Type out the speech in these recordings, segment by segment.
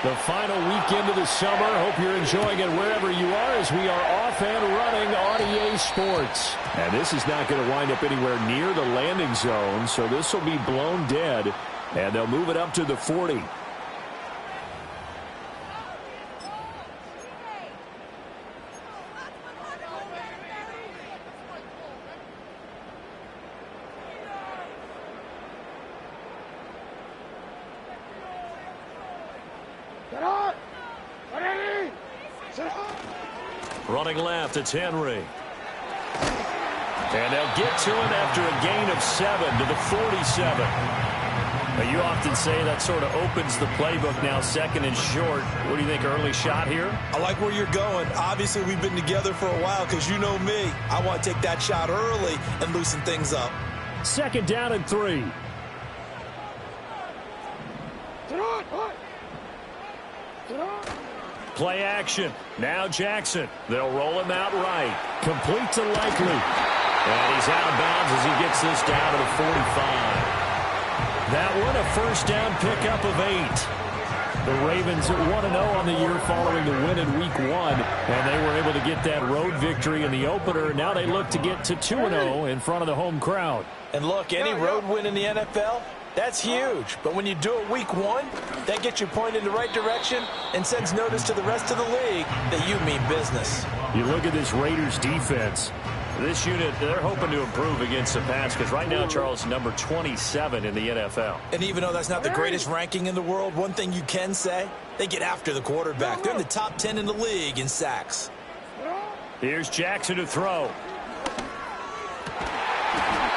The final weekend of the summer. Hope you're enjoying it wherever you are as we are off and running on EA Sports. And this is not going to wind up anywhere near the landing zone, so this will be blown dead, and they'll move it up to the 40. Running left, it's Henry. And they'll get to him after a gain of 7 to the 47. Now, you often say that sort of opens the playbook now, second and short. What do you think, early shot here? I like where you're going. Obviously, we've been together for a while because you know me. I want to take that shot early and loosen things up. Second down and 3. Play action. Now Jackson. They'll roll him out right. Complete to Likely. And he's out of bounds as he gets this down to the 45. That one a first down pickup of 8. The Ravens at 1-0 on the year following the win in Week 1. And they were able to get that road victory in the opener. Now they look to get to 2-0 in front of the home crowd. And look, any road win in the NFL, that's huge. But when you do it Week 1, that gets you pointed in the right direction and sends notice to the rest of the league that you mean business. You look at this Raiders defense. This unit, they're hoping to improve against the pass because right now, Charles, number 27 in the NFL. And even though that's not the greatest ranking in the world, one thing you can say, they get after the quarterback. They're in the top 10 in the league in sacks. Here's Jackson to throw.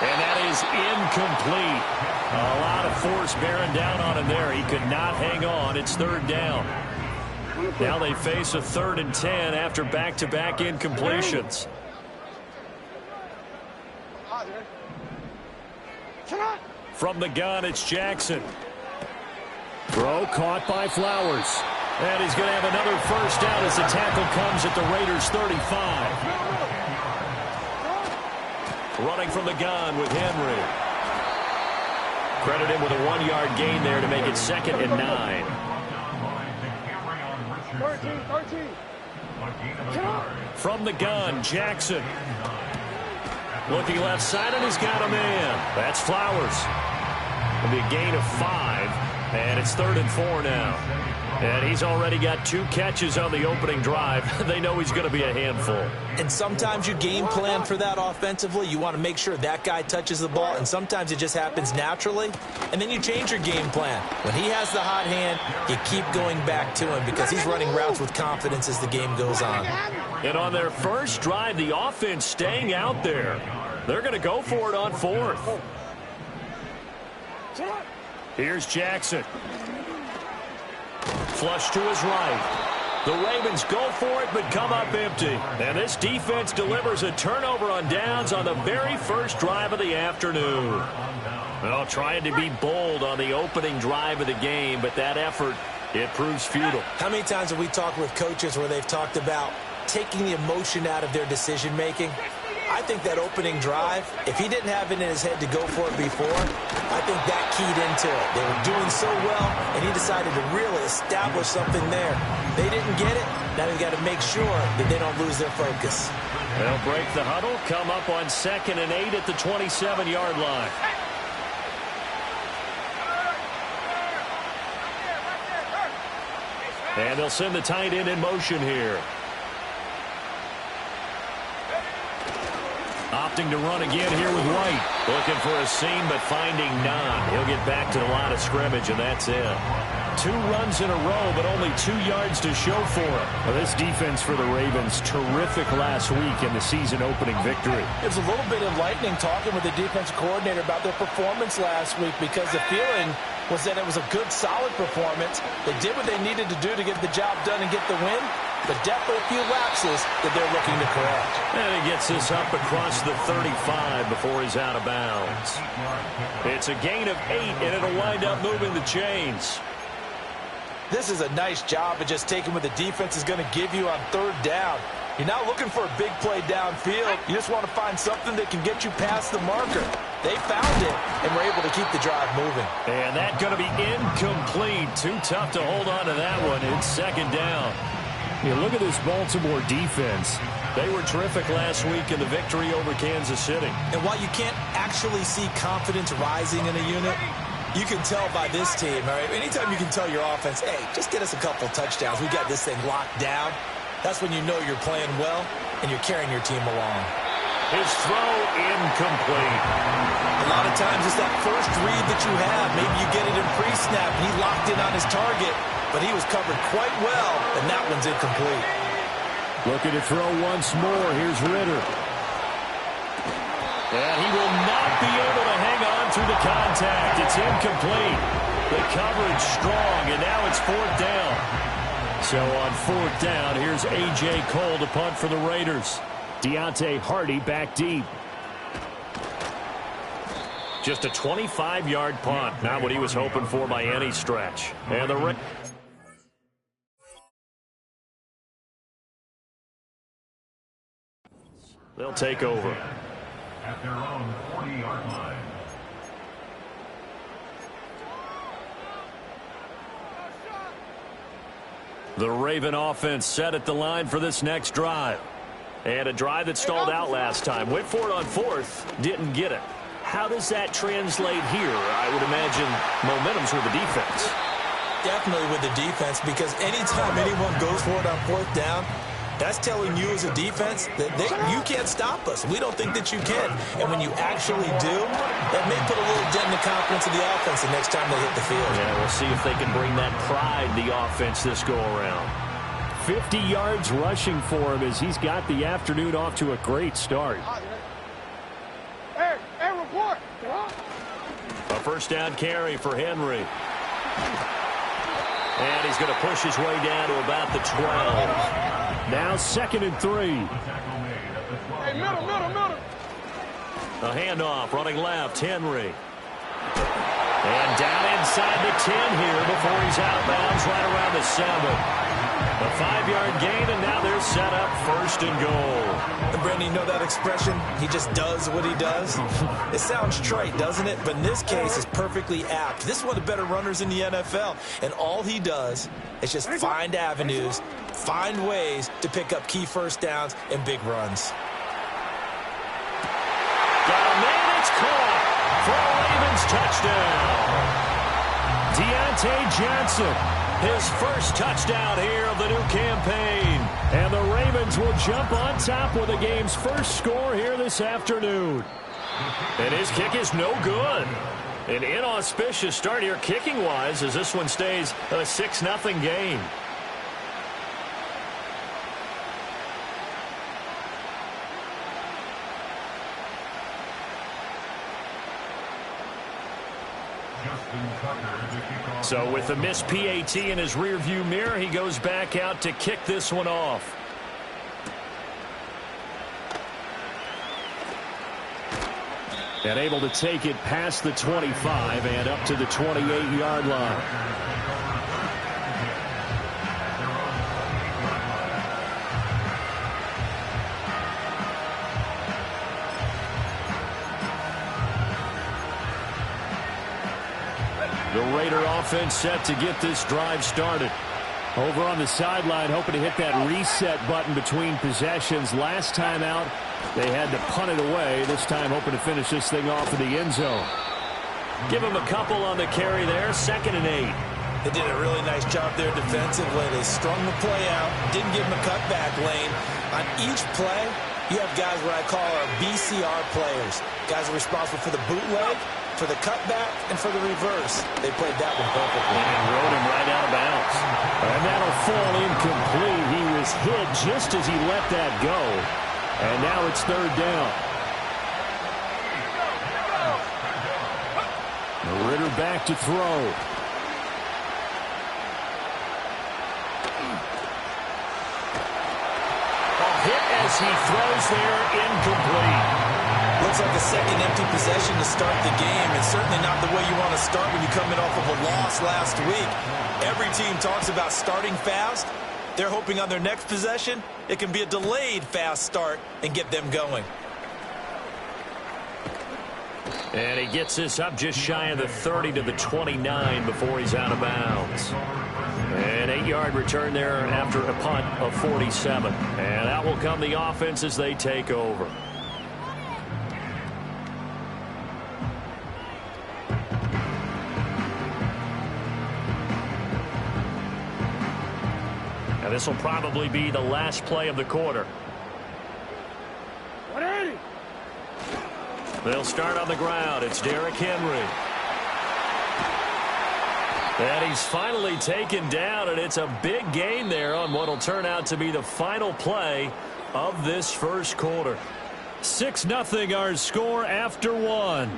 And that is incomplete. A lot of force bearing down on him there. He could not hang on. It's third down. Now they face a 3rd and 10 after back-to-back incompletions. From the gun, it's Jackson. Throw caught by Flowers. And he's going to have another first down as the tackle comes at the Raiders' 35. Running from the gun with Henry. Credit him with a 1-yard gain there to make it 2nd and 9. 13. From the gun, Jackson. Looking left side, and he's got a man. That's Flowers. It'll be a gain of 5, and it's 3rd and 4 now. And he's already got 2 catches on the opening drive. They know he's going to be a handful. And sometimes you game plan for that offensively. You want to make sure that guy touches the ball, and sometimes it just happens naturally. And then you change your game plan. When he has the hot hand, you keep going back to him because he's running routes with confidence as the game goes on. And on their first drive, the offense staying out there. They're going to go for it on 4th. Here's Jackson. Flush to his right. The Ravens go for it, but come up empty. And this defense delivers a turnover on downs on the very first drive of the afternoon. Well, trying to be bold on the opening drive of the game, but that effort, it proves futile. How many times have we talked with coaches where they've talked about taking the emotion out of their decision-making? I think that opening drive, if he didn't have it in his head to go for it before, I think that keyed into it. They were doing so well, and he decided to really establish something there. They didn't get it. Now they've got to make sure that they don't lose their focus. They'll break the huddle, come up on 2nd and 8 at the 27-yard line. And they'll send the tight end in motion here. Opting to run again here with White. Looking for a seam, but finding none. He'll get back to the line of scrimmage, and that's it. 2 runs in a row, but only 2 yards to show for it. Well, this defense for the Ravens, terrific last week in the season-opening victory. It was a little bit enlightening talking with the defensive coordinator about their performance last week because the feeling was that it was a good, solid performance. They did what they needed to do to get the job done and get the win, but definitely a few lapses that they're looking to correct. And he gets this up across the 35 before he's out of bounds. It's a gain of 8, and it'll wind up moving the chains. This is a nice job of just taking what the defense is going to give you on 3rd down. You're not looking for a big play downfield. You just want to find something that can get you past the marker. They found it and were able to keep the drive moving. And that's going to be incomplete. Too tough to hold on to that one. It's second down. You look at this Baltimore defense. They were terrific last week in the victory over Kansas City. And while you can't actually see confidence rising in a unit, you can tell by this team, all right? Anytime you can tell your offense, hey, just get us a couple touchdowns. We got this thing locked down. That's when you know you're playing well and you're carrying your team along. His throw incomplete. A lot of times it's that first read that you have. Maybe you get it in pre-snap. He locked in on his target, but he was covered quite well, and that one's incomplete. Looking to throw once more. Here's Ritter. And he will not be able to hang on through the contact. It's incomplete. The coverage strong, and now it's fourth down. So on fourth down, here's A.J. Cole to punt for the Raiders. Deontay Hardy back deep. Just a 25-yard punt. Not what he was hoping for by any stretch. And the they'll take over. At their own 40-yard line. The Raven offense set at the line for this next drive. And a drive that stalled out last time. Went for it on fourth, didn't get it. How does that translate here? I would imagine momentum's with the defense. Definitely with the defense, because anytime anyone goes for it on fourth down, that's telling you as a defense that you can't stop us. We don't think that you can. And when you actually do, that may put a little dent in the confidence of the offense the next time they hit the field. Yeah, we'll see if they can bring that pride to the offense this go-around. 50 yards rushing for him as he's got the afternoon off to a great start. Hey, report. A first down carry for Henry. And he's going to push his way down to about the 12. Now 2nd and 3. Hey, middle. A handoff, running left, Henry. And down inside the 10 here before he's out of bounds right around the 7. A 5-yard gain, and now they're set up 1st and goal. And Brandon, you know that expression? He just does what he does. It sounds trite, doesn't it? But in this case, it's perfectly apt. This is one of the better runners in the NFL. And all he does is just find avenues, find ways to pick up key first downs and big runs. Got a man, it's caught for a Ravens touchdown. Deontay Johnson. His first touchdown here of the new campaign. And the Ravens will jump on top with the game's first score here this afternoon. And his kick is no good. An inauspicious start here kicking-wise as this one stays a 6-0 game. So with a missed PAT in his rearview mirror, he goes back out to kick this one off. And able to take it past the 25 and up to the 28-yard line. The Raider offense set to get this drive started. Over on the sideline, hoping to hit that reset button between possessions. Last time out, they had to punt it away. This time, hoping to finish this thing off in the end zone. Give him a couple on the carry there. 2nd and 8. They did a really nice job there defensively. They strung the play out, didn't give him a cutback lane. On each play, you have guys what I call our BCR players. Guys are responsible for the bootleg, for the cutback, and for the reverse. They played that one perfectly. And rode him right out of bounds. And that'll fall incomplete. He was hit just as he let that go. And now it's 3rd down. Ritter back to throw. A hit as he throws there, incomplete. Looks like a second empty possession to start the game, and certainly not the way you want to start when you're coming off of a loss last week. Every team talks about starting fast. They're hoping on their next possession, it can be a delayed fast start and get them going. And he gets this up just shy of the 30 to the 29 before he's out of bounds. An 8-yard return there after a punt of 47. And out will come the offense as they take over. And this will probably be the last play of the quarter. They'll start on the ground. It's Derrick Henry. And he's finally taken down, and it's a big gain there on what will turn out to be the final play of this first quarter. 6-0 our score after one.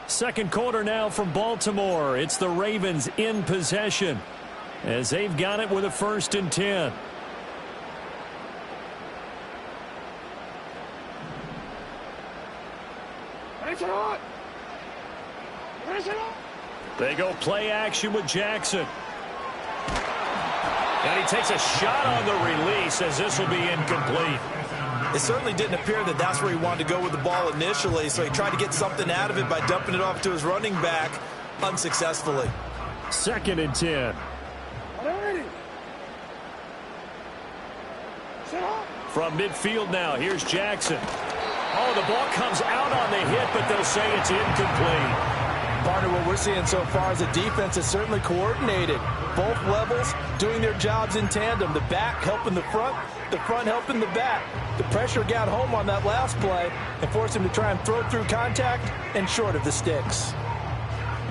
Second quarter now from Baltimore. It's the Ravens in possession as they've got it with a 1st and 10. They go play action with Jackson. And he takes a shot on the release as this will be incomplete. It certainly didn't appear that that's where he wanted to go with the ball initially, so he tried to get something out of it by dumping it off to his running back unsuccessfully. 2nd and 10. From midfield now, here's Jackson. Oh, the ball comes out on the hit, but they'll say it's incomplete. Partner, what we're seeing so far is the defense is certainly coordinated. Both levels doing their jobs in tandem. The back helping the front helping the back. The pressure got home on that last play and forced him to try and throw through contact and short of the sticks.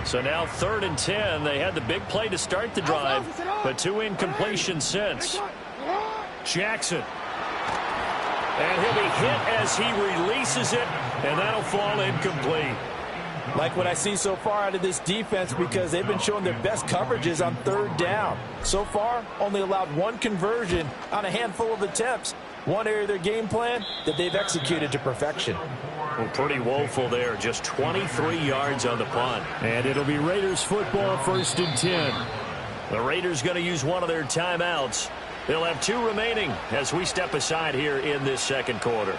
So now 3rd and 10. They had the big play to start the drive, but 2 incompletions since. Jackson. And he'll be hit as he releases it, and that'll fall incomplete. Like what I see so far out of this defense, because they've been showing their best coverages on 3rd down. So far, only allowed 1 conversion on a handful of attempts. One area of their game plan that they've executed to perfection. Well, pretty woeful there. Just 23 yards on the punt. And it'll be Raiders football, 1st and 10. The Raiders going to use one of their timeouts. They'll have 2 remaining as we step aside here in this second quarter.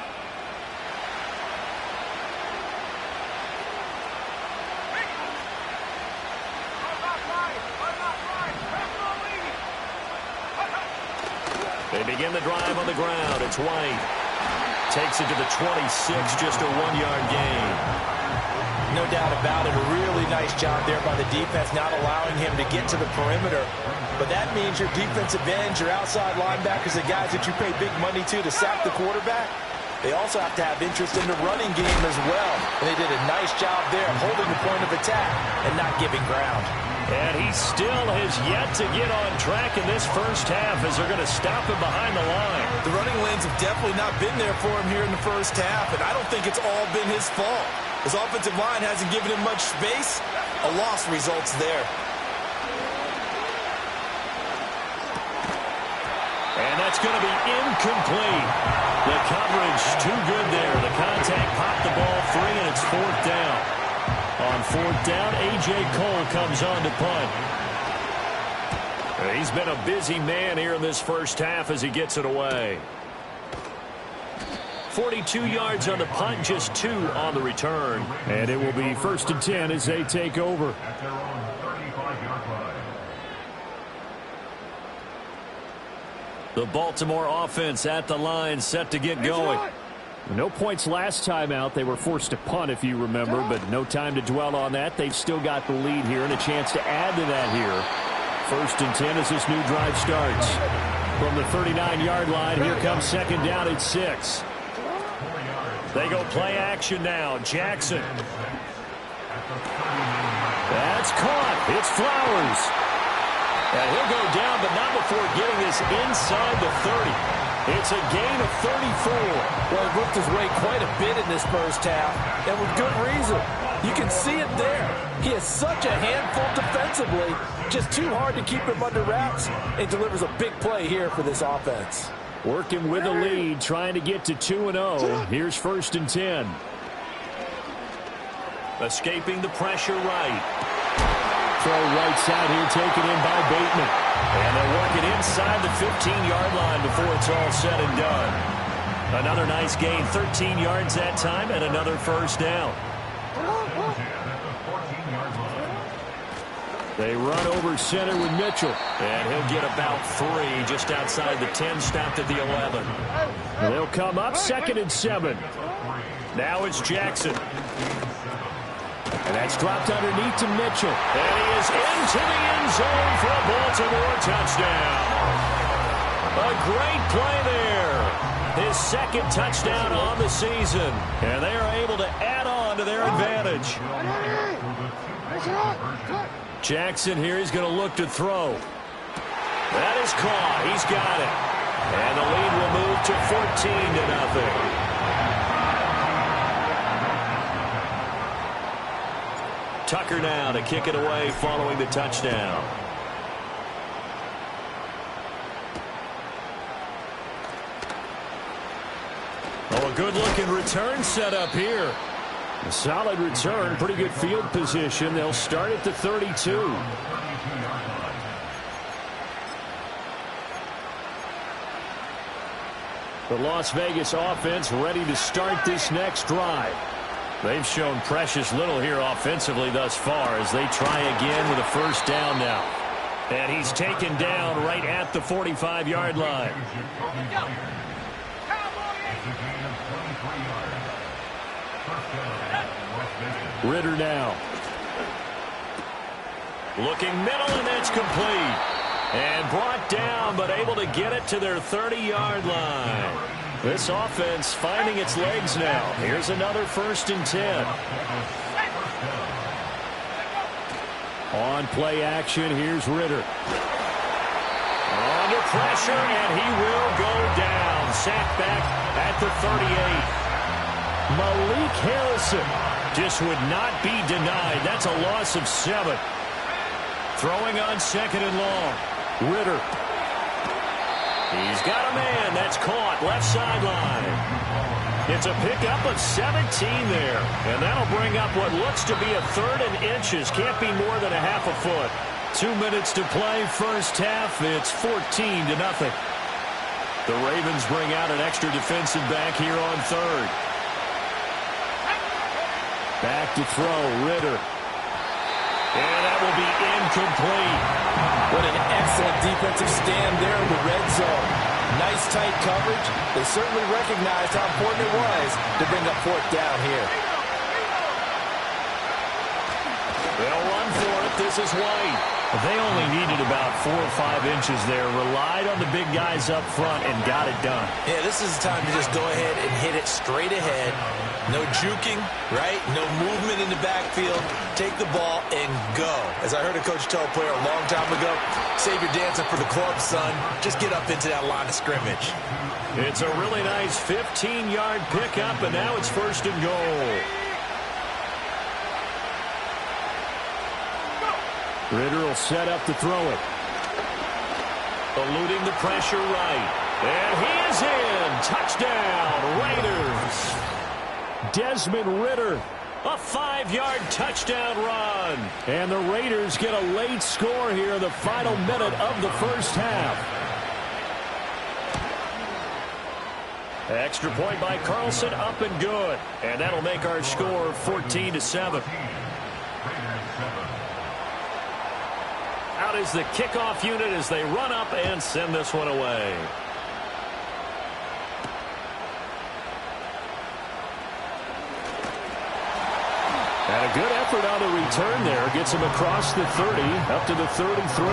They begin the drive on the ground. It's White. Takes it to the 26, just a 1-yard gain. No doubt about it. A really nice job there by the defense, not allowing him to get to the perimeter. But that means your defensive ends, your outside linebackers, the guys that you pay big money to sack the quarterback, they also have to have interest in the running game as well. And they did a nice job there holding the point of attack and not giving ground. And he still has yet to get on track in this first half as they're going to stop him behind the line. The running lanes have definitely not been there for him here in the first half, and I don't think it's all been his fault. His offensive line hasn't given him much space. A loss results there. And that's going to be incomplete. The coverage too good there. The contact popped the ball free, and it's 4th down. On 4th down, A.J. Cole comes on to punt. He's been a busy man here in this first half as he gets it away. 42 yards on the punt, just 2 on the return. And it will be 1st and 10 as they take over. At their own 35-yard line. The Baltimore offense at the line, set to get going. No points last time out. They were forced to punt, if you remember, but no time to dwell on that. They've still got the lead here and a chance to add to that here. 1st and 10 as this new drive starts. From the 39-yard line, here comes 2nd down at 6. They go play action now. Jackson. That's caught. It's Flowers. And he'll go down, but not before getting this inside the 30. It's a gain of 34. Well, he worked his way quite a bit in this first half, and with good reason. You can see it there. He is such a handful defensively, just too hard to keep him under wraps, and delivers a big play here for this offense. Working with a lead, trying to get to 2-0. Here's 1st and 10. Escaping the pressure right. throw right side here taken in by Bateman. And they'll work it inside the 15-yard line before it's all said and done. Another nice gain, 13 yards that time, and another first down. They run over center with Mitchell. And he'll get about 3 just outside the 10, stopped at the 11. And they'll come up 2nd and 7. Now it's Jackson. And that's dropped underneath to Mitchell. And he is into the end zone for a Baltimore touchdown. A great play there. His 2nd touchdown on the season. And they are able to add on to their advantage. Jackson here, he's going to look to throw. That is caught. He's got it. And the lead will move to 14-0. Tucker now to kick it away following the touchdown. Oh, a good-looking return set up here. A solid return, pretty good field position. They'll start at the 32. The Las Vegas offense ready to start this next drive. They've shown precious little here offensively thus far as they try again with a first down now. And he's taken down right at the 45-yard line. Ridder now. Looking middle, and that's complete. And brought down, but able to get it to their 30-yard line. This offense finding its legs now. Here's another 1st and 10. On play action, here's Ridder. Under pressure, and he will go down. Sacked back at the 38. Malik Harrison just would not be denied. That's a loss of 7. Throwing on 2nd and long. Ridder. He's got a man. That's caught. Left sideline. It's a pickup of 17 there. And that'll bring up what looks to be a 3rd and inches. Can't be more than a half a foot. 2 minutes to play first half. It's 14-0. The Ravens bring out an extra defensive back here on 3rd. Back to throw. Ridder. And that will be incomplete. What an excellent defensive stand there in the red zone. Nice tight coverage. They certainly recognized how important it was to bring up 4th down here. They'll run for it. This is White. They only needed about 4 or 5 inches there. Relied on the big guys up front and got it done. Yeah, this is the time to just go ahead and hit it straight ahead. No juking, right? No movement in the backfield. Take the ball and go. As I heard a coach tell a player a long time ago, save your dancing for the club, son. Just get up into that line of scrimmage. It's a really nice 15-yard pickup, and now it's 1st and goal. Ridder will set up to throw it. Eluding the pressure right. And he is in. Touchdown, Raiders. Desmond Ridder, a 5-yard touchdown run. And the Raiders get a late score here in the final minute of the first half. Extra point by Carlson, up and good. And that'll make our score 14-7. Out is the kickoff unit as they run up and send this one away. And a good effort on the return there. Gets him across the 30, up to the 33.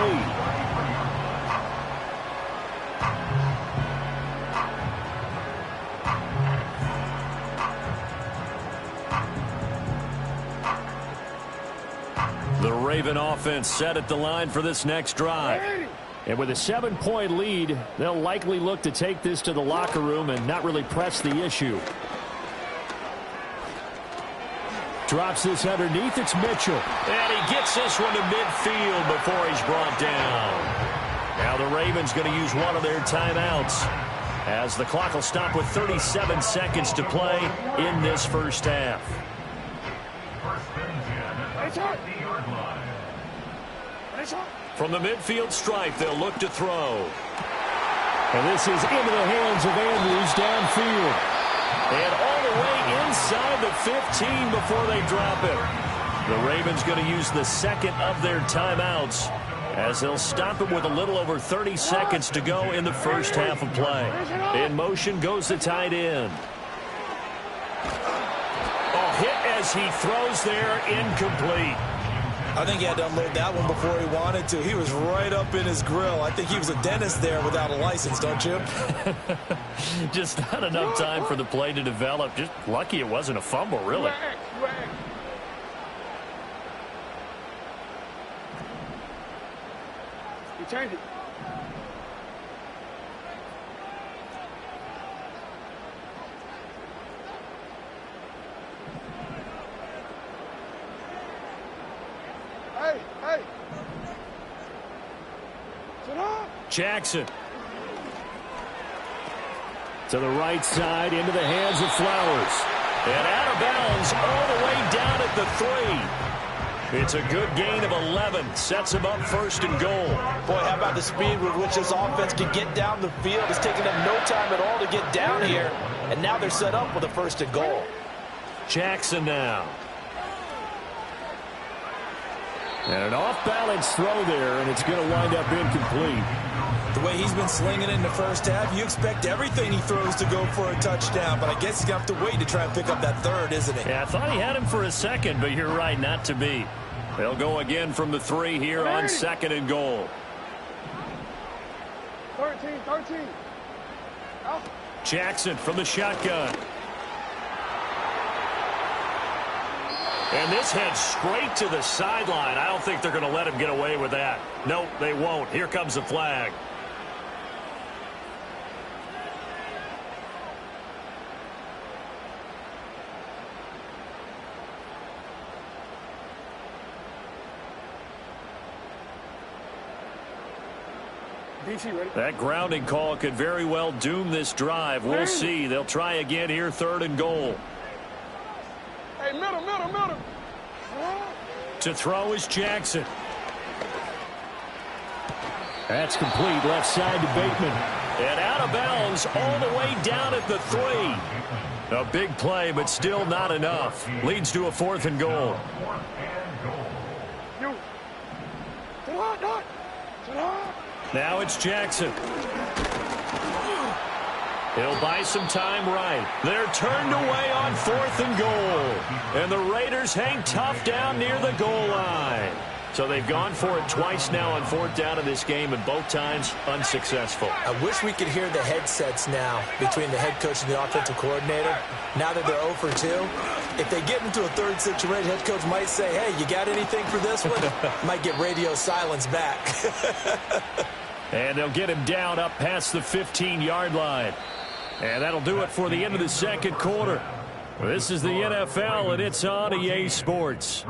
The Raven offense set at the line for this next drive. And with a 7-point lead, they'll likely look to take this to the locker room and not really press the issue. Drops this underneath. It's Mitchell. And he gets this one to midfield before he's brought down. Now the Ravens going to use one of their timeouts as the clock will stop with 37 seconds to play in this first half. From the midfield stripe, they'll look to throw. And this is into the hands of Andrews downfield. And all the way inside the 15 before they drop it. The Ravens going to use the second of their timeouts as they'll stop it with a little over 30 seconds to go in the first half of play. In motion goes the tight end. Oh, hit as he throws there, incomplete. I think he had to unload that one before he wanted to. He was right up in his grill. I think he was a dentist there without a license, don't you? Just not enough time for the play to develop. Just lucky it wasn't a fumble, really. You change it. Hey. Sit up. Jackson. To the right side, into the hands of Flowers. And out of bounds all the way down at the 3. It's a good gain of 11. Sets him up first and goal. Boy, how about the speed with which this offense can get down the field? It's taking them no time at all to get down here. And now they're set up with a first and goal. Jackson now. And an off-balance throw there, and it's going to wind up incomplete. The way he's been slinging it in the first half, you expect everything he throws to go for a touchdown, but I guess he's going to have to wait to try and pick up that third, isn't he? Yeah, I thought he had him for a second, but you're right, not to be. They'll go again from the 3 here on second and goal. 13. Out. Jackson from the shotgun. And this heads straight to the sideline. I don't think they're going to let him get away with that. Nope, they won't. Here comes the flag. DC, ready? That grounding call could very well doom this drive. We'll see. They'll try again here, third and goal. Hey, middle. To throw is Jackson. That's complete, left side to Bateman. And out of bounds all the way down at the 3. A big play, but still not enough. Leads to a 4th and goal. You. Sit up. Now it's Jackson. He'll buy some time right. They're turned away on 4th and goal. And the Raiders hang tough down near the goal line. So they've gone for it twice now on 4th down in this game, and both times unsuccessful. I wish we could hear the headsets now between the head coach and the offensive coordinator. Now that they're 0 for 2, if they get into a third situation, head coach might say, hey, you got anything for this one? Might get radio silence back. And they'll get him down up past the 15-yard line. And that'll do it for the end of the second quarter. This is the NFL, and it's on EA Sports.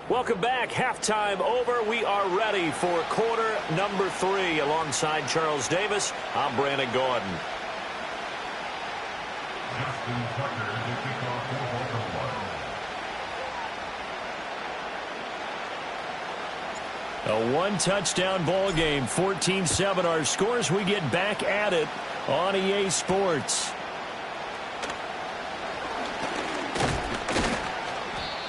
Welcome back. Halftime over. We are ready for quarter number 3. Alongside Charles Davis, I'm Brandon Gordon. Justin Tucker to kick off for Baltimore. A one-touchdown ball game, 14-7 our scores. We get back at it on EA Sports.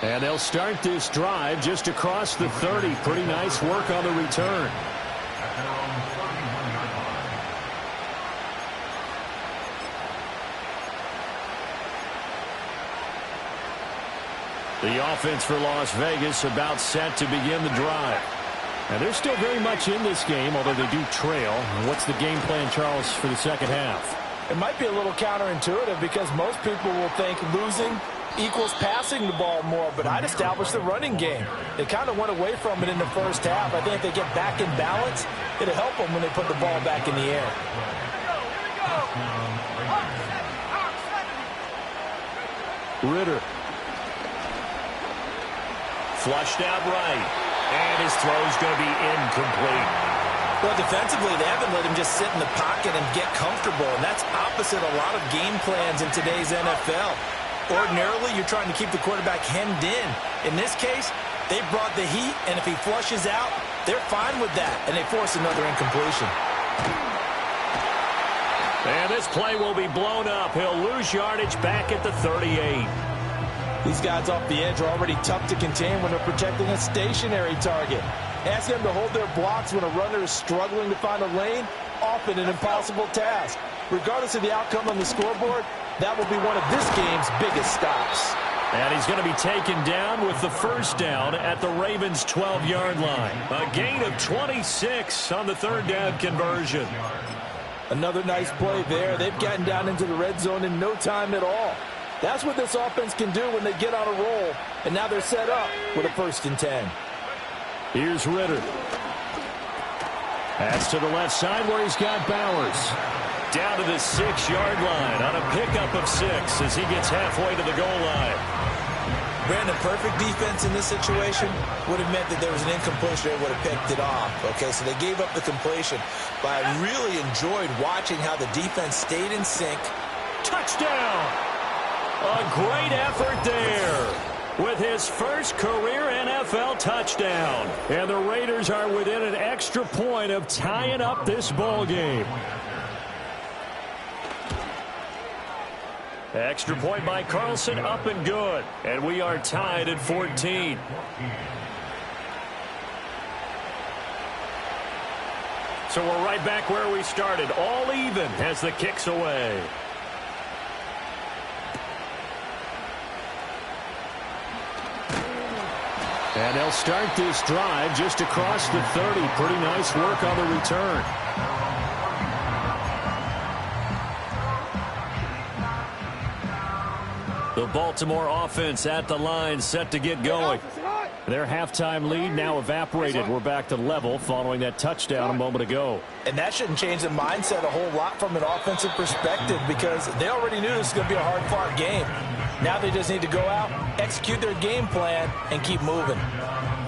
And they'll start this drive just across the 30. Pretty nice work on the return. At their own 31-yard line. The offense for Las Vegas about set to begin the drive. And they're still very much in this game, although they do trail. What's the game plan, Charles, for the second half? It might be a little counterintuitive because most people will think losing equals passing the ball more, but I'd establish the running game. They kind of went away from it in the first half. I think if they get back in balance, it'll help them when they put the ball back in the air. Ritter. Flushed out right. And his throw's going to be incomplete. Well, defensively, they haven't let him just sit in the pocket and get comfortable, and that's opposite a lot of game plans in today's NFL. Ordinarily, you're trying to keep the quarterback hemmed in. In this case, they brought the heat, and if he flushes out, they're fine with that, and they force another incompletion. And this play will be blown up. He'll lose yardage back at the 38. These guys off the edge are already tough to contain when they're protecting a stationary target. Ask them to hold their blocks when a runner is struggling to find a lane, often an impossible task. Regardless of the outcome on the scoreboard, that will be one of this game's biggest stops. And he's going to be taken down with the first down at the Ravens' 12-yard line. A gain of 26 on the third down conversion. Another nice play there. They've gotten down into the red zone in no time at all. That's what this offense can do when they get on a roll. And now they're set up with a 1st and 10. Here's Ritter. Pass to the left side where he's got Bowers. Down to the 6-yard line on a pickup of 6 as he gets halfway to the goal line. Brandon, perfect defense in this situation would have meant that there was an incompletion that would have picked it off. Okay, so they gave up the completion. But I really enjoyed watching how the defense stayed in sync. Touchdown! A great effort there with his first career NFL touchdown. And the Raiders are within an extra point of tying up this ball game. Extra point by Carlson, up and good. And we are tied at 14. So we're right back where we started, all even as the kick's away. And they'll start this drive just across the 30. Pretty nice work on the return. The Baltimore offense at the line, set to get going. Their halftime lead now evaporated. We're back to level following that touchdown a moment ago. And that shouldn't change the mindset a whole lot from an offensive perspective because they already knew this was going to be a hard-fought game. Now they just need to go out, execute their game plan, and keep moving.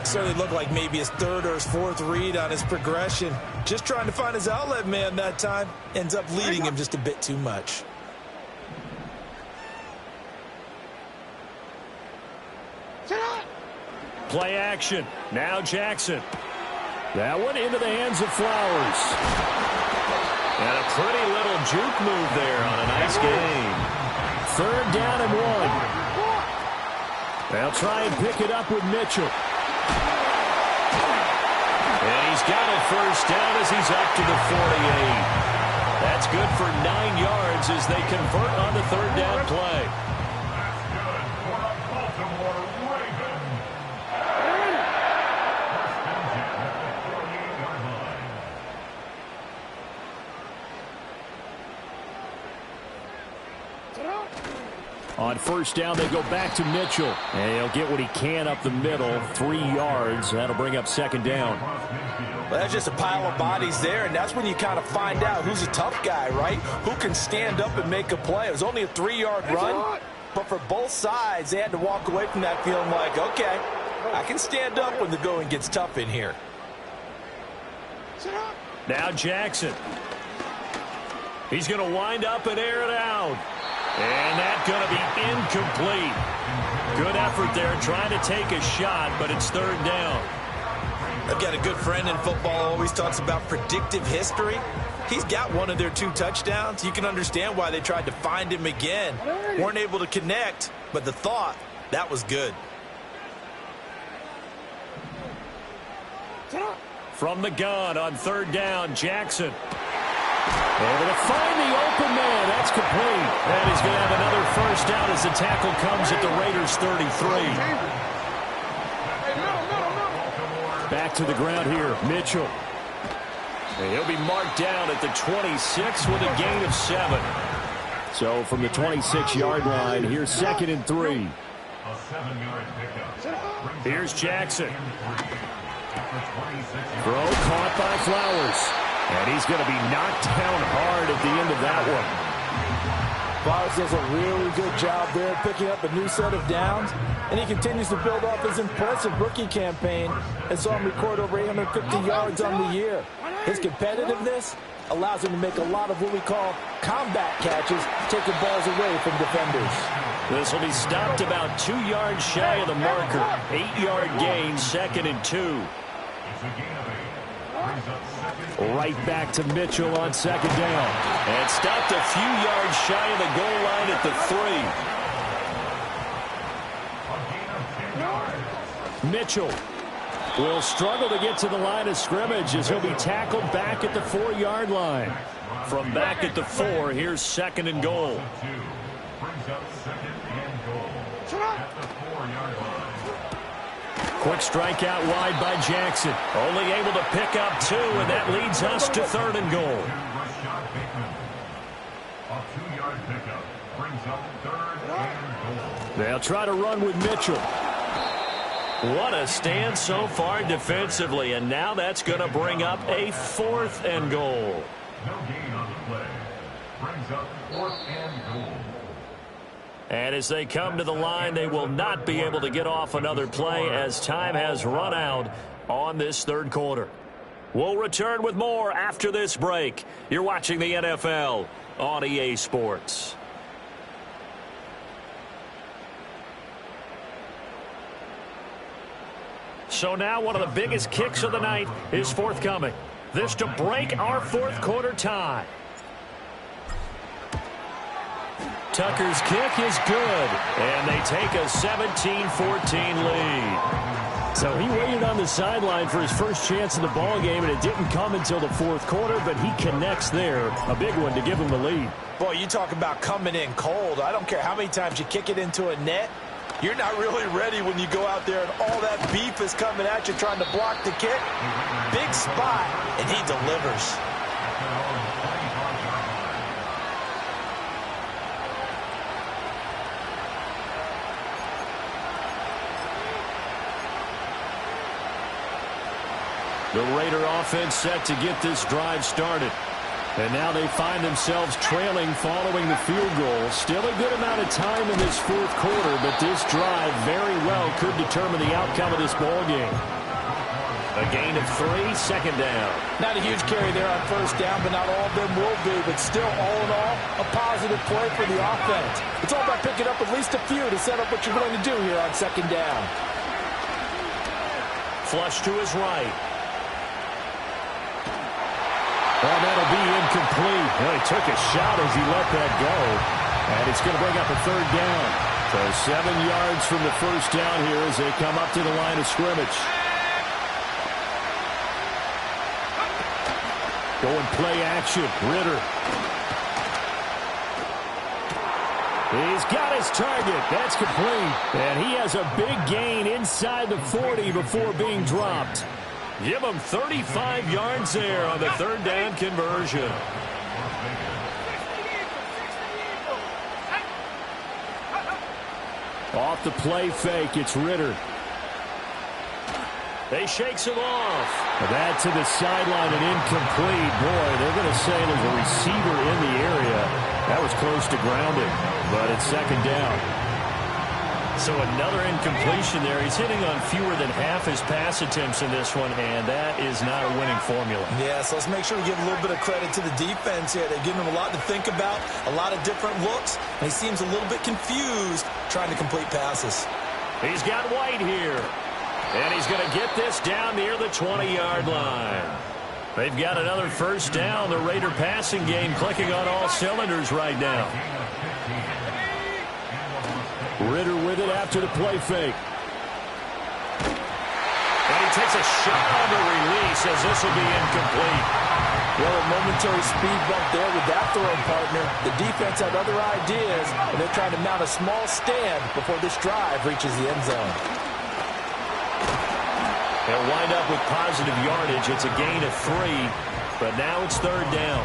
Certainly looked like maybe his 3rd or his 4th read on his progression. Just trying to find his outlet man that time. Ends up leading him just a bit too much. Play action. Now Jackson. That one into the hands of Flowers. And a pretty little juke move there on a nice gain. 3rd down and 1. They'll try and pick it up with Mitchell. And he's got a first down as he's up to the 48. That's good for 9 yards as they convert on the 3rd down play. On 1st down, they go back to Mitchell. And he'll get what he can up the middle. 3 yards. That'll bring up 2nd down. Well, that's just a pile of bodies there, and that's when you kind of find out who's a tough guy, right? Who can stand up and make a play. It was only a 3-yard run, but for both sides, they had to walk away from that feeling like, okay, I can stand up when the going gets tough in here. Now Jackson. He's going to wind up and air it out. And that's going to be incomplete. Good effort there trying to take a shot, but it's 3rd down. I've got a good friend in football, always talks about predictive history. He's got one of their 2 touchdowns. You can understand why they tried to find him again. Weren't able to connect, but the thought, that was good. From the gun on 3rd down, Jackson. Able to find the open man. That's complete. And he's going to have another first down as the tackle comes at the Raiders' 33. Back to the ground here, Mitchell. And he'll be marked down at the 26 with a gain of 7. So from the 26-yard line, here's 2nd and 3. Here's Jackson. Throw caught by Flowers. And he's going to be knocked down hard at the end of that one. Bars does a really good job there picking up a new set of downs, and he continues to build off his impressive rookie campaign and saw him record over 850 yards on the year. His competitiveness allows him to make a lot of what we call combat catches, taking balls away from defenders. This will be stopped about 2 yards shy of the marker. 8-yard gain, 2nd and 2. Right back to Mitchell on 2nd down. And stopped a few yards shy of the goal line at the 3. Mitchell will struggle to get to the line of scrimmage as he'll be tackled back at the 4-yard line. From back at the 4, here's 2nd and goal. Quick strike out wide by Jackson. Only able to pick up 2, and that leads us to 3rd and goal. They'll try to run with Mitchell. What a stand so far defensively, and now that's going to bring up a 4th and goal. No gain on the play. Brings up 4th and goal. And as they come to the line, they will not be able to get off another play as time has run out on this 3rd quarter. We'll return with more after this break. You're watching the NFL on EA Sports. So now one of the biggest kicks of the night is forthcoming. This to break our 4th quarter tie. Tucker's kick is good, and they take a 17-14 lead. So he waited on the sideline for his first chance in the ball game, and it didn't come until the 4th quarter, but he connects there. A big one to give him the lead. Boy, you talk about coming in cold. I don't care how many times you kick it into a net. You're not really ready when you go out there and all that beef is coming at you trying to block the kick. Big spot, and he delivers. The Raider offense set to get this drive started. And now they find themselves trailing following the field goal. Still a good amount of time in this 4th quarter, but this drive very well could determine the outcome of this ball game. A gain of 3, 2nd down. Not a huge carry there on 1st down, but not all of them will be. But still, all in all, a positive play for the offense. It's all about picking up at least a few to set up what you're going to do here on 2nd down. Flush to his right. Well, that'll be incomplete. Well, he took a shot as he let that go. And it's going to bring up a 3rd down. So 7 yards from the 1st down here as they come up to the line of scrimmage. Going play action. Ridder. He's got his target. That's complete. And he has a big gain inside the 40 before being dropped. Give him 35 yards there on the 3rd down conversion. Off the play fake, it's Ridder. They shakes him off. That to the sideline and incomplete. Boy, they're going to say there's a receiver in the area. That was close to grounding, but it's 2nd down. So another incompletion there. He's hitting on fewer than half his pass attempts in this one, and that is not a winning formula. Yeah, so let's make sure we give a little bit of credit to the defense here. They're giving him a lot to think about, a lot of different looks, and he seems a little bit confused trying to complete passes. He's got White here, and he's going to get this down near the 20-yard line. They've got another 1st down. The Raider passing game clicking on all cylinders right now. Ridder with it after the play fake. And he takes a shot on the release as this will be incomplete. Well, a momentary speed bump there with that throwing partner. The defense had other ideas, and they're trying to mount a small stand before this drive reaches the end zone. They'll wind up with positive yardage. It's a gain of 3, but now it's 3rd down.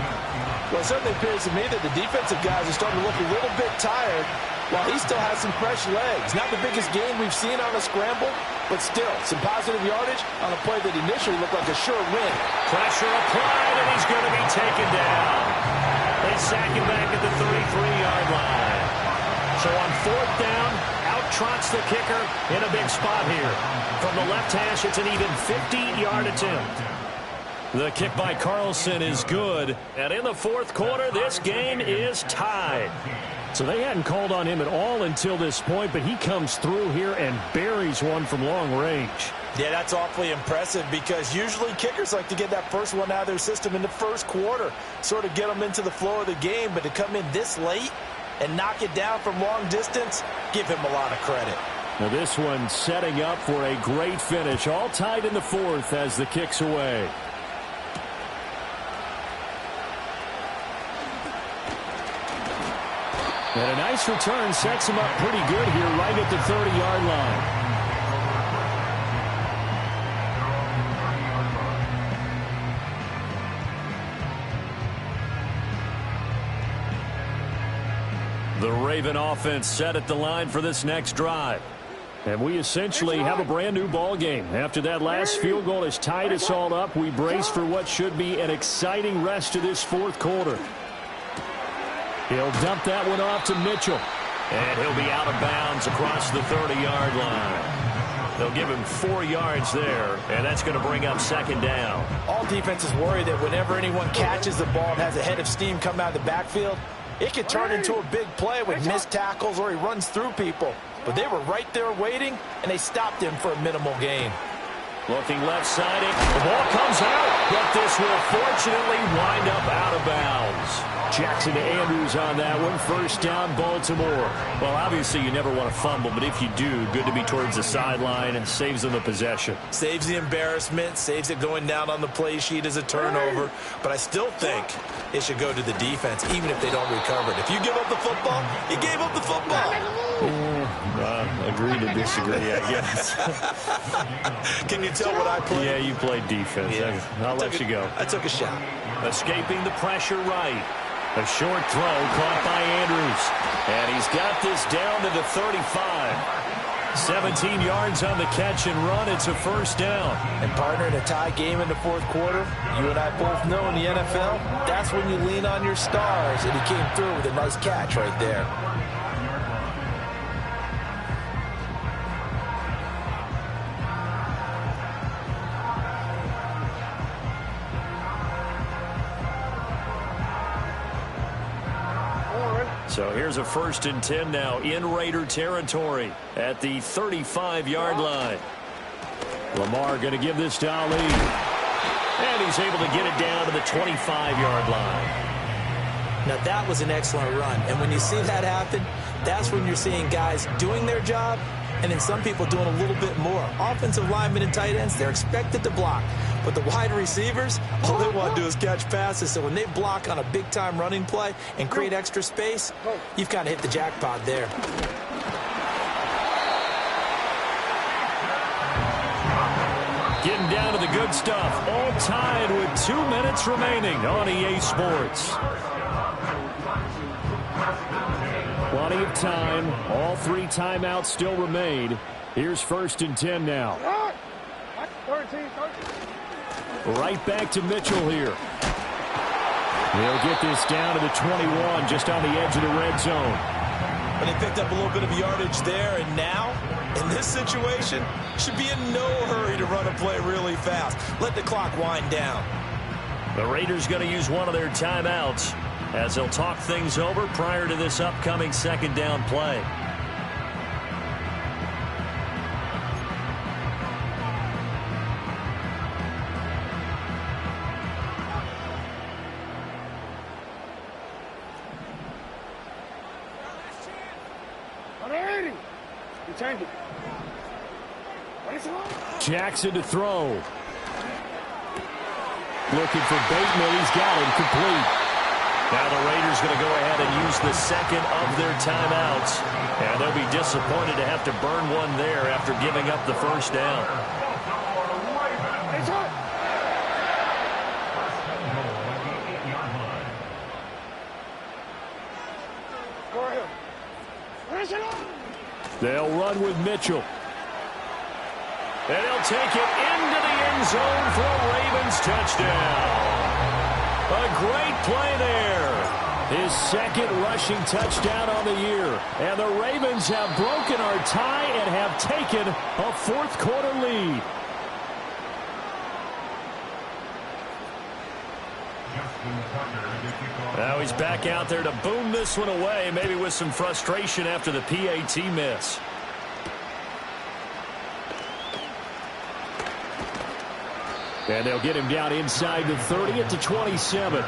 Well, it certainly appears to me that the defensive guys are starting to look a little bit tired, while he still has some fresh legs. Not the biggest gain we've seen on a scramble, but still some positive yardage on a play that initially looked like a sure win. Pressure applied, and he's going to be taken down. They sack him back at the 33-yard line. So on 4th down, out trots the kicker in a big spot here. From the left hash, it's an even 50-yard attempt. The kick by Carlson is good. And in the 4th quarter, this game is tied. So they hadn't called on him at all until this point, but he comes through here and buries one from long range. Yeah, that's awfully impressive because usually kickers like to get that first one out of their system in the 1st quarter, sort of get them into the flow of the game, but to come in this late and knock it down from long distance, give him a lot of credit. Now this one setting up for a great finish, all tied in the 4th as the kick's away. And a nice return sets him up pretty good here right at the 30-yard line. The Raven offense set at the line for this next drive. And we essentially have a brand new ball game. After that last field goal has tied us all up, we brace for what should be an exciting rest of this 4th quarter. He'll dump that one off to Mitchell. And he'll be out of bounds across the 30-yard line. They'll give him 4 yards there, and that's going to bring up 2nd down. All defenses worry that whenever anyone catches the ball and has a head of steam come out of the backfield, it could turn into a big play with missed tackles or he runs through people. But they were right there waiting, and they stopped him for a minimal gain. Looking left-sided. The ball comes out, but this will fortunately wind up out of bounds. Jackson to Andrews on that one. 1st down, Baltimore. Well, obviously you never want to fumble, but if you do, good to be towards the sideline and saves them the possession. Saves the embarrassment, saves it going down on the play sheet as a turnover. But I still think it should go to the defense, even if they don't recover it. If you give up the football, you gave up the football. Agree to disagree, I guess. Can you tell what I played? Yeah, you played defense. Yeah. I'll let you go. I took a shot. Escaping the pressure right. A short throw caught by Andrews. And he's got this down to the 35. 17 yards on the catch and run. It's a 1st down. And partner, in a tie game in the 4th quarter, you and I both know in the NFL, that's when you lean on your stars. And he came through with a nice catch right there. So here's a 1st and 10 now in Raider territory at the 35-yard line. Lamar going to give this to Ali. And he's able to get it down to the 25-yard line. Now that was an excellent run. And when you see that happen, that's when you're seeing guys doing their job and then some people doing a little bit more. Offensive linemen and tight ends, they're expected to block. But the wide receivers, all they want to do is catch passes. So when they block on a big-time running play and create extra space, you've kind of hit the jackpot there. Getting down to the good stuff. All tied with 2 minutes remaining on EA Sports. Plenty of time. All 3 timeouts still remain. Here's 1st and 10 now. 13. Right back to Mitchell here. He'll get this down to the 21, just on the edge of the red zone. And they picked up a little bit of yardage there, and now, in this situation, should be in no hurry to run a play really fast. Let the clock wind down. The Raiders going to use one of their timeouts as they'll talk things over prior to this upcoming 2nd down play. Jackson to throw. Looking for Bateman. He's got him complete. Now the Raiders going to go ahead and use the 2nd of their timeouts. And they'll be disappointed to have to burn one there after giving up the 1st down. They'll run with Mitchell. And he'll take it into the end zone for a Ravens touchdown. A great play there. His second rushing touchdown on the year. And the Ravens have broken our tie and have taken a fourth-quarter lead. Now he's back out there to boom this one away, maybe with some frustration after the PAT miss. And they'll get him down inside the 30 at the 27.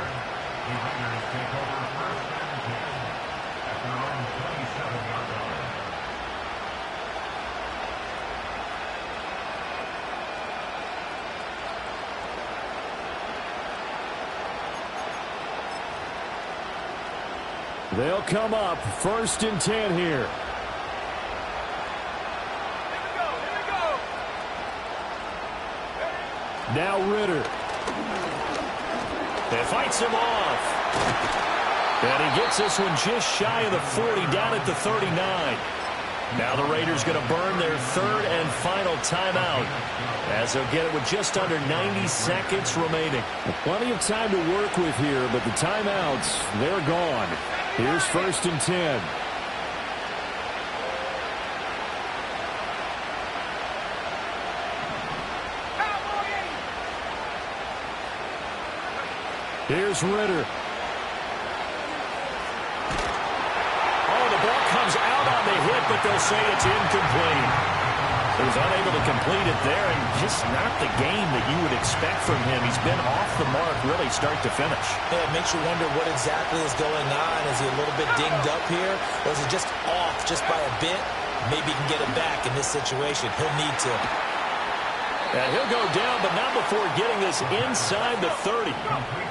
They'll come up 1st and 10 here. Now Ritter. They fights him off. And he gets this one just shy of the 40, down at the 39. Now the Raiders going to burn their third and final timeout, as they'll get it with just under 90 seconds remaining. Plenty of time to work with here, but the timeouts, they're gone. Here's 1st and 10. Here's Ritter. Oh, the ball comes out on the hit, but they'll say it's incomplete. He was unable to complete it there, and just not the game that you would expect from him. He's been off the mark really start to finish. Yeah, it makes you wonder what exactly is going on. Is he a little bit dinged up here, or is it just off just by a bit? Maybe he can get it back in this situation. He'll need to. And he'll go down, but not before getting this inside the 30.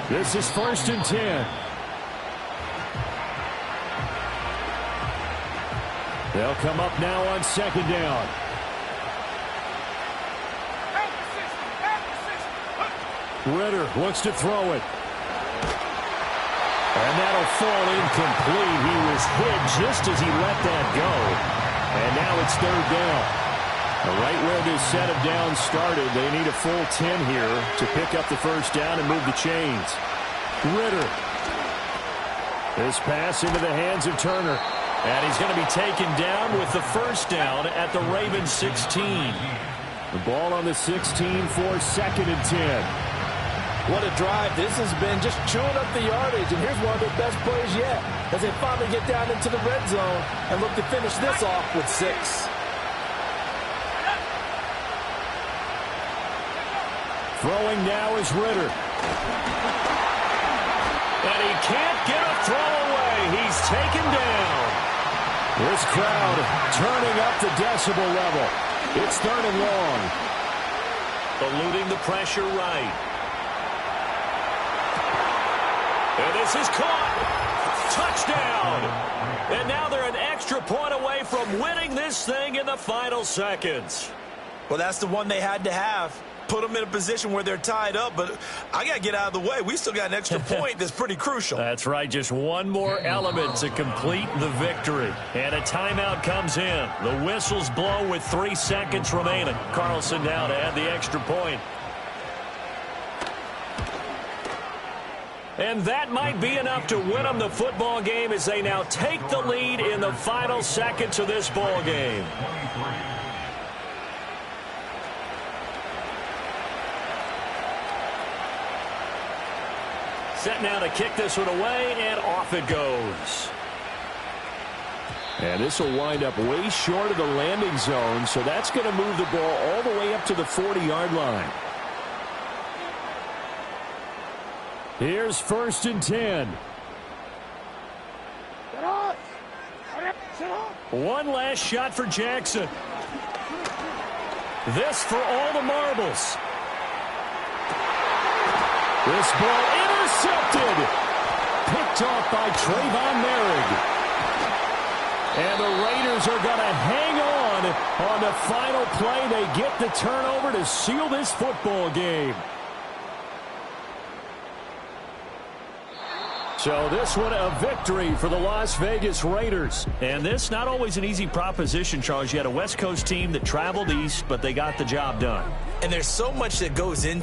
This is 1st and 10. They'll come up now on 2nd down. Ritter looks to throw it. And that'll fall incomplete. He was hit just as he let that go. And now it's 3rd down. Right where this set of downs started, they need a full 10 here to pick up the 1st down and move the chains. Ritter. This pass into the hands of Turner. And he's going to be taken down with the 1st down at the Ravens 16. The ball on the 16 for 2nd and 10. What a drive. This has been just chewing up the yardage, and here's one of their best plays yet as they finally get down into the red zone and look to finish this off with 6. Throwing now is Ritter. And he can't get a throw away. He's taken down. This crowd turning up the decibel level. It's 3rd and long. Eluding the pressure right. And this is caught. Touchdown. And now they're an extra point away from winning this thing in the final seconds. Well, that's the one they had to have. Put them in a position where they're tied up, but I got to get out of the way. We still got an extra point that's pretty crucial. That's right. Just one more element to complete the victory. And a timeout comes in. The whistles blow with 3 seconds remaining. Carlson now to add the extra point. And that might be enough to win them the football game as they now take the lead in the final seconds of this ball game. Set now to kick this one away, and off it goes. And this will wind up way short of the landing zone, so that's going to move the ball all the way up to the 40-yard line. Here's 1st and 10. One last shot for Jackson. This for all the marbles. This ball intercepted. Picked off by Trayvon Merrick. And the Raiders are going to hang on the final play. They get the turnover to seal this football game. So this one a victory for the Las Vegas Raiders. And this not always an easy proposition, Charles. You had a West Coast team that traveled east, but they got the job done. And there's so much that goes into